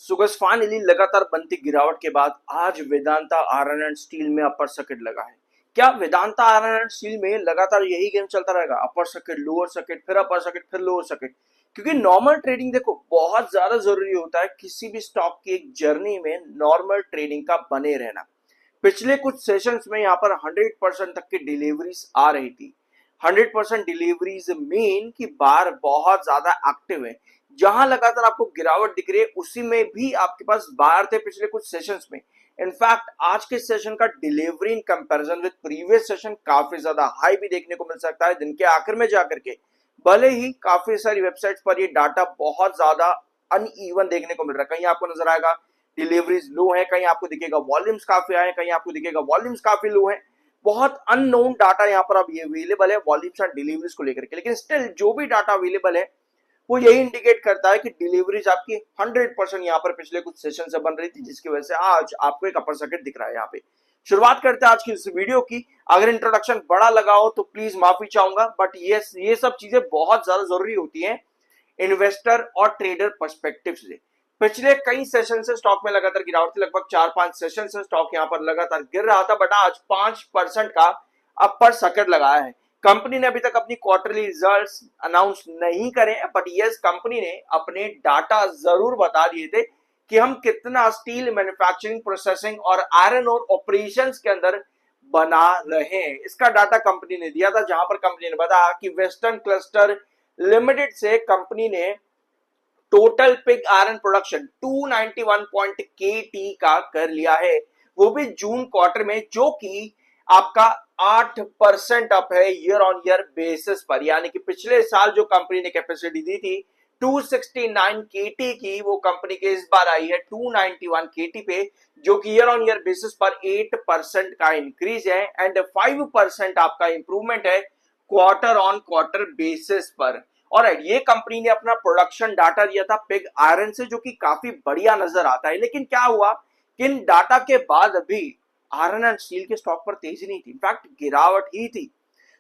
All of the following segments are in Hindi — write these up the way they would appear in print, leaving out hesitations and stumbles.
सुगस फाइनली लगातार बनती गिरावट के बाद आज वेदांता आयरन एंड स्टील में अपर सर्किट लगा है। क्या वेदांता आयरन एंड स्टील में लगातार यही गेम चलता रहेगा? अपर सर्किट, लोअर सर्किट, फिर अपर सर्किट, फिर लोअर सर्किट? क्योंकि नॉर्मल ट्रेडिंग देखो बहुत ज्यादा जरूरी होता है किसी भी स्टॉक की एक जर्नी में नॉर्मल ट्रेडिंग का बने रहना। पिछले कुछ सेशंस में यहाँ पर 100% तक की डिलीवरीज आ रही थी। 100% डिलीवरीज मीन कि बार बहुत ज्यादा एक्टिव है। जहां लगातार आपको गिरावट दिख रही है उसी में भी आपके पास बार थे पिछले कुछ सेशंस में। इनफैक्ट आज के सेशन का delivery in comparison with previous session काफी ज्यादा हाई भी देखने को मिल सकता है दिन के आखिर में जाकर के। भले ही काफी सारी वेबसाइट्स पर ये डाटा बहुत ज्यादा अनइवन देखने को मिल रहा है। कहीं आपको नजर आएगा डिलीवरीज लो है, कहीं आपको दिखेगा वॉल्यूम्स काफी आए, कहीं आपको दिखेगा वॉल्यूम्स काफी लो है। बहुत अननोन डाटा यहाँ पर अब ये अवेलेबल है वॉल्यूम्स एंड डिलीवरीज को लेकर के। लेकिन स्टिल जो भी डाटा अवेलेबल है वो यही इंडिकेट करता है कि डिलीवरीज आपकी 100% यहाँ पर पिछले कुछ सेशन से बन रही थी, जिसकी वजह से आज आपको एक अपर सर्किट दिख रहा है। यहाँ पे शुरुआत करते हैं आज की इस वीडियो की। अगर इंट्रोडक्शन बड़ा लगा हो तो प्लीज माफी चाहूंगा, बट ये सब चीजें बहुत ज्यादा जरूरी होती हैं इन्वेस्टर और ट्रेडर पर्सपेक्टिव से। पिछले कई सेशन से स्टॉक में लगातार गिरावट थी, लगभग 4-5 सेशन से स्टॉक यहाँ पर लगातार गिर रहा था, बट आज 5% का अपर सर्किट लगाया है। कंपनी ने अभी तक अपनी क्वार्टरली रिजल्ट्स अनाउंस नहीं करे, बट यस कंपनी ने अपने डाटा जरूर बता दिए थे कि हम कितना स्टील मैन्युफैक्चरिंग, प्रोसेसिंग और आयरन और ऑपरेशंस के अंदर बना रहे हैं। इसका डाटा कंपनी ने दिया था, जहां पर कंपनी ने बताया कि वेस्टर्न क्लस्टर लिमिटेड से कंपनी ने total pig iron production 291 KT का कर लिया है, वो भी जून क्वार्टर में, जो कि आपका 8% अप है ईयर ऑन ईयर बेसिस पर। यानी कि पिछले साल जो कंपनी ने कैपेसिटी दी थी 269 KT की, वो कंपनी के इस बार आई है 291 KT पे, जो कि ईयर ऑन ईयर बेसिस पर 8% का इंक्रीज है एंड 5% आपका इंप्रूवमेंट है क्वार्टर ऑन क्वार्टर बेसिस पर। और ये कंपनी ने अपना प्रोडक्शन डाटा दिया था पिग आयरन से, जो कि काफी बढ़िया नजर आता है। लेकिन क्या हुआ कि इन डाटा के बाद भी आयरन एंड स्टील के स्टॉक पर तेजी नहीं थी, इनफैक्ट गिरावट ही थी।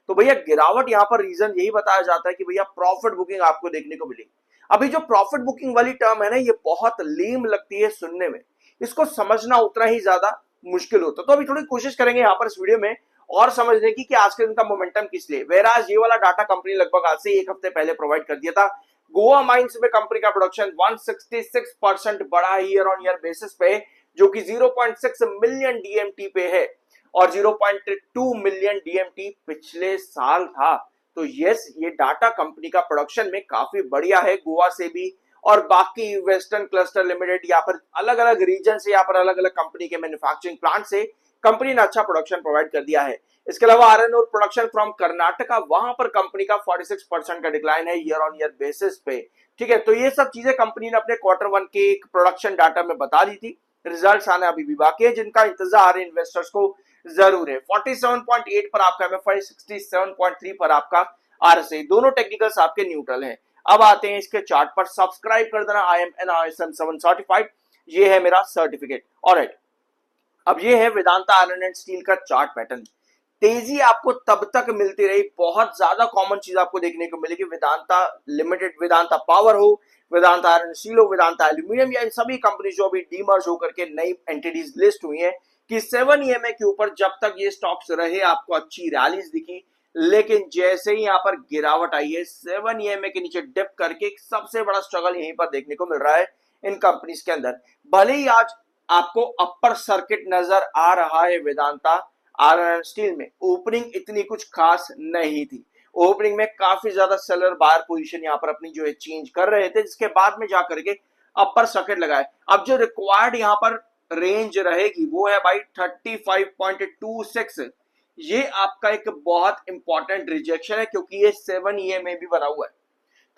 तो भैया गिरावट यहाँ पर रीजन यही बताया जाता है कि भैया प्रॉफिट बुकिंग आपको देखने को मिली। अभी जो प्रॉफिट बुकिंग वाली टर्म है ना, ये बहुत लीम लगती है सुनने में, इसको समझना उतना ही ज्यादा मुश्किल होता है। तो अभी थोड़ी कोशिश करेंगे यहाँ पर इस वीडियो में और समझने की कि आज के दिन का मोमेंटम किस लिए। वेराज ये वाला डाटा कंपनी लगभग आज से एक हफ्ते पहले प्रोवाइड कर दिया था। गोवा माइंस में कंपनी का प्रोडक्शन 166% बढ़ा है ईयर ऑन ईयर बेसिस पे, जो कि 0.6 मिलियन DMT पे है और 0.2 मिलियन DMT पिछले साल था। तो यस, ये डाटा कंपनी का प्रोडक्शन में काफी बढ़िया है, गोवा से भी और बाकी वेस्टर्न क्लस्टर लिमिटेड, यहाँ पर अलग अलग रीजन से, यहाँ पर अलग अलग कंपनी के मैन्युफैक्चरिंग प्लांट से कंपनी ने अच्छा प्रोडक्शन प्रोवाइड कर दिया है। इसके अलावा आयरन और प्रोडक्शन फ्रॉम कर्नाटका, वहां पर कंपनी का 46% का डिक्लाइन है ईयर ऑन ईयर बेसिस पे। ठीक है, तो ये सब चीजें कंपनी ने अपने क्वार्टर 1 के प्रोडक्शन डाटा में बता दी थी। रिजल्ट्स आने अभी भी बाकी है, जिनका इंतजार इन्वेस्टर्स को जरूर है। 47.8 पर आपका MFI, 67.3 पर आपका RSI, दोनों टेक्निकल्स आपके न्यूट्रल हैं। अब आते हैं इसके चार्ट पर। सब्सक्राइब कर देना, आई एम NISM 7 सर्टिफाइड, ये है मेरा सर्टिफिकेट। ऑलराइट, अब ये है वेदांता आयरन एंड स्टील का चार्ट पैटर्न। तेजी आपको तब तक मिलती रही, बहुत ज्यादा कॉमन चीज आपको देखने को मिलेगी। वेदांता लिमिटेड, वेदांता पावर हो, वेदांता आयरन स्टील हो, वेदांता एल्यूमिनियम, या इन सभी कंपनी जो अभी डीमर्ज होकर के नई एंटिटीज लिस्ट हुई हैं, कि 7 EMA के ऊपर जब तक ये स्टॉक्स रहे आपको अच्छी रैलीज दिखी। लेकिन जैसे ही यहाँ पर गिरावट आई है, 7 EMA के नीचे डिप करके सबसे बड़ा स्ट्रगल यहीं पर देखने को मिल रहा है इन कंपनीज के अंदर। भले ही आज आपको अपर सर्किट नजर आ रहा है वेदांता आयरन एंड स्टील में, ओपनिंग इतनी कुछ खास नहीं थी। ओपनिंग में काफी ज्यादा सेलर बायर पोजीशन यहाँ पर अपनी जो है चेंज कर रहे थे, जिसके बाद में जाकर के अपर सर्किट लगाए। अब जो रिक्वायर्ड यहाँ पर रेंज रहेगी वो है भाई 35.26। ये आपका एक बहुत इंपॉर्टेंट रिजेक्शन है, क्योंकि ये 7 EMA भी बना हुआ है।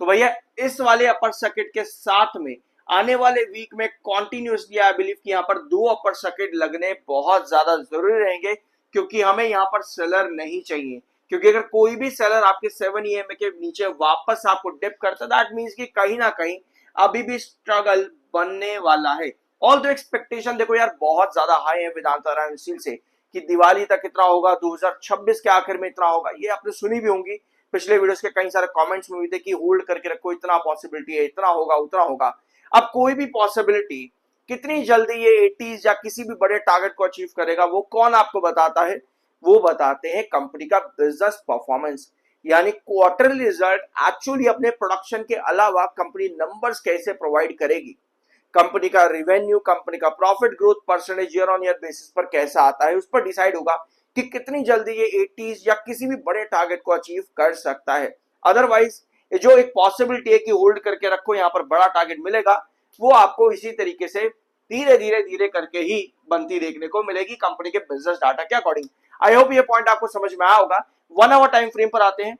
तो भैया इस वाले अपर सर्किट के साथ में आने वाले वीक में कॉन्टिन्यूसली आई बिलीव कि यहाँ पर 2 अपर सर्किट लगने बहुत ज्यादा जरूरी रहेंगे, क्योंकि हमें यहाँ पर सेलर नहीं चाहिए। क्योंकि अगर कोई भी सेलर आपके 7 EMA के नीचे वापस आपको डिप करता है, दैट मींस कि कहीं ना कहीं अभी भी स्ट्रगल बनने वाला है। ऑल दो एक्सपेक्टेशन देखो यार बहुत ज्यादा हाई है वेदांता आयरन स्टील से, कि दिवाली तक इतना होगा, 2026 के आखिर में इतना होगा। ये आपने सुनी भी होंगी, पिछले वीडियोस के कई सारे कमेंट्स में भी थे कि होल्ड करके रखो, इतना पॉसिबिलिटी है, इतना होगा, उतना होगा। अब कोई भी पॉसिबिलिटी कितनी जल्दी ये 80s या किसी भी बड़े टारगेट को अचीव करेगा, वो कौन आपको बताता है? वो बताते हैं कंपनी का बिजनेस परफॉर्मेंस, यानी क्वार्टरली रिजल्ट। एक्चुअली अपने प्रोडक्शन के अलावा कंपनी नंबर्स कैसे प्रोवाइड करेगी, कंपनी का रिवेन्यू, कंपनी का profit growth percentage year on year basis पर कैसा आता है, उस पर डिसाइड होगा कि कितनी जल्दी ये 80s या किसी भी बड़े टारगेट को अचीव कर सकता है। अदरवाइज जो एक पॉसिबिलिटी है कि होल्ड करके रखो, यहाँ पर बड़ा टारगेट मिलेगा, वो आपको इसी तरीके से धीरे धीरे धीरे करके ही बनती देखने को मिलेगी कंपनी के बिजनेस डाटा के अकॉर्डिंग। आई होप ये पॉइंट आपको समझ में आया होगा। 1 आवर टाइम फ्रेम पर आते हैं,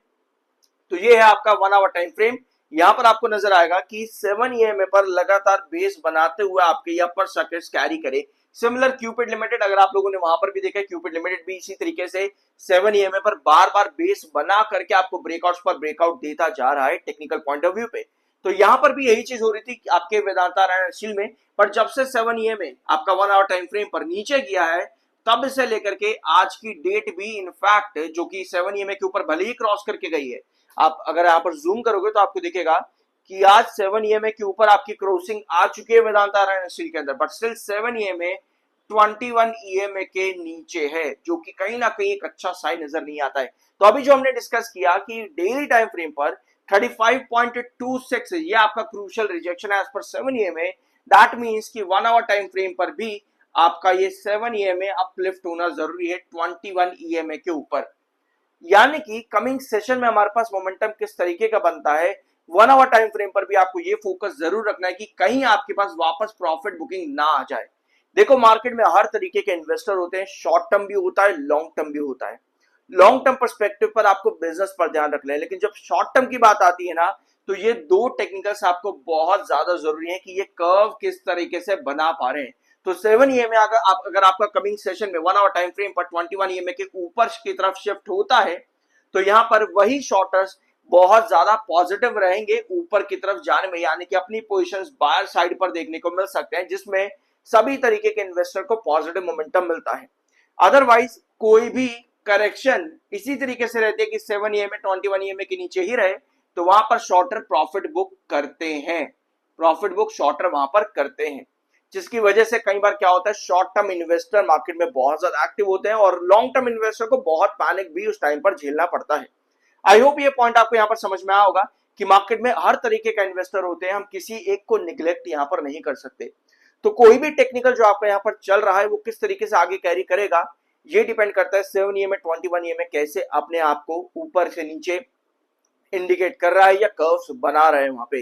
तो ये है आपका 1 आवर टाइम फ्रेम। यहां पर आपको नजर आएगा कि 7 EMA पर लगातार बेस बनाते हुए आपके ये अपर सर्किट्स कैरी करे। सिमिलर क्यूपिड लिमिटेड, अगर आप लोगों ने वहां पर भी देखा, क्यूपिड लिमिटेड भी इसी तरीके से 7 EMA पर बार बार बेस बना करके आपको ब्रेकआउट्स पर ब्रेकआउट देता जा रहा है टेक्निकल पॉइंट ऑफ व्यू पे। तो यहां पर भी यही चीज हो रही थी आपके वेदांता नारायण स्टील में, पर जब से 7 EMA आपका 1 आवर टाइम फ्रेम पर नीचे गया है, तब से लेकर के आज की डेट भी इनफैक्ट जो कि 7 EMA के ऊपर भले ही क्रॉस करके गई है, आप अगर यहाँ पर जूम करोगे तो आपको दिखेगा कि आज 7 EMA के ऊपर आपकी क्रॉसिंग आ चुकी है वेदांता नारायण स्टील के अंदर, बट स्टिल 7 EMA 21 EMA के नीचे है, जो कि कहीं ना कहीं एक अच्छा साइन नजर नहीं आता है। तो अभी जो हमने डिस्कस किया कि डेली टाइम फ्रेम पर 35.26 ये आपका क्रूशियल रिजेक्शन है as per 7 EMA। That means कि 1 आवर टाइम फ्रेम पर भी आपका ये 7 EMA अपलिफ्ट होना जरूरी है 21 EMA के ऊपर। यानी कि कमिंग सेशन में हमारे पास मोमेंटम किस तरीके का बनता है, 1 आवर टाइम फ्रेम पर भी आपको ये फोकस जरूर रखना है कि कहीं आपके पास वापस प्रॉफिट बुकिंग ना आ जाए। देखो मार्केट में हर तरीके के इन्वेस्टर होते हैं, शॉर्ट टर्म भी होता है, लॉन्ग टर्म भी होता है। लॉन्ग टर्म पर्सपेक्टिव पर आपको बिजनेस पर ध्यान रखना है, लेकिन जब शॉर्ट टर्म की बात आती है ना, तो ये दो टेक्निकल्स आपको बहुत ज्यादा जरूरी है कि ये कर्व किस तरीके से बना पा रहे हैं। तो 7 EMA अगर आपका कमिंग सेशन में 1 आवर टाइम फ्रेम पर 21 EMA के ऊपर की तरफ शिफ्ट होता है, तो यहां पर वही शॉर्टर्स बहुत ज्यादा पॉजिटिव रहेंगे ऊपर की तरफ जाने में, यानी कि अपनी पोजीशंस बायर साइड पर देखने को मिल सकते हैं, जिसमें सभी तरीके के इन्वेस्टर को पॉजिटिव मोमेंटम मिलता है। अदरवाइज कोई भी करेक्शन इसी तरीके से रहती है कि 7 EMA 21 EMA के नीचे ही रहे, तो वहां पर शॉर्टर प्रॉफिट बुक करते हैं, प्रॉफिट बुक शॉर्टर वहां पर करते हैं, जिसकी वजह से कई बार क्या होता है, शॉर्ट टर्म इन्वेस्टर मार्केट में बहुत ज्यादा एक्टिव होते हैं और लॉन्ग टर्म इन्वेस्टर को बहुत पैनिक भी उस टाइम पर झेलना पड़ता है। आई होप ये पॉइंट आपको यहाँ पर समझ में आया होगा कि मार्केट में हर तरीके का इन्वेस्टर होते हैं, हम किसी एक को निग्लेक्ट यहाँ पर नहीं कर सकते। तो कोई भी टेक्निकल जो आपका यहाँ पर चल रहा है वो किस तरीके से आगे कैरी करेगा, ये डिपेंड करता है 7 EMA 21 EMA कैसे अपने आप को ऊपर से नीचे इंडिकेट कर रहा है या कर्व्स बना रहे हैं। वहां पे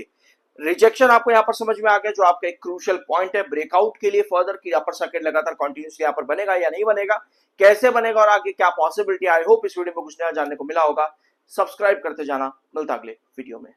रिजेक्शन आपको यहाँ पर समझ में आ गया, जो आपका एक क्रूशियल पॉइंट है ब्रेकआउट के लिए फर्दर की अपर सर्किट लगातार कंटिन्यूसली यहाँ पर बनेगा या नहीं बनेगा, कैसे बनेगा और आगे क्या पॉसिबिलिटी। आई होप इस वीडियो में कुछ नया जानने को मिला होगा। सब्सक्राइब करते जाना, मिलता अगले वीडियो में।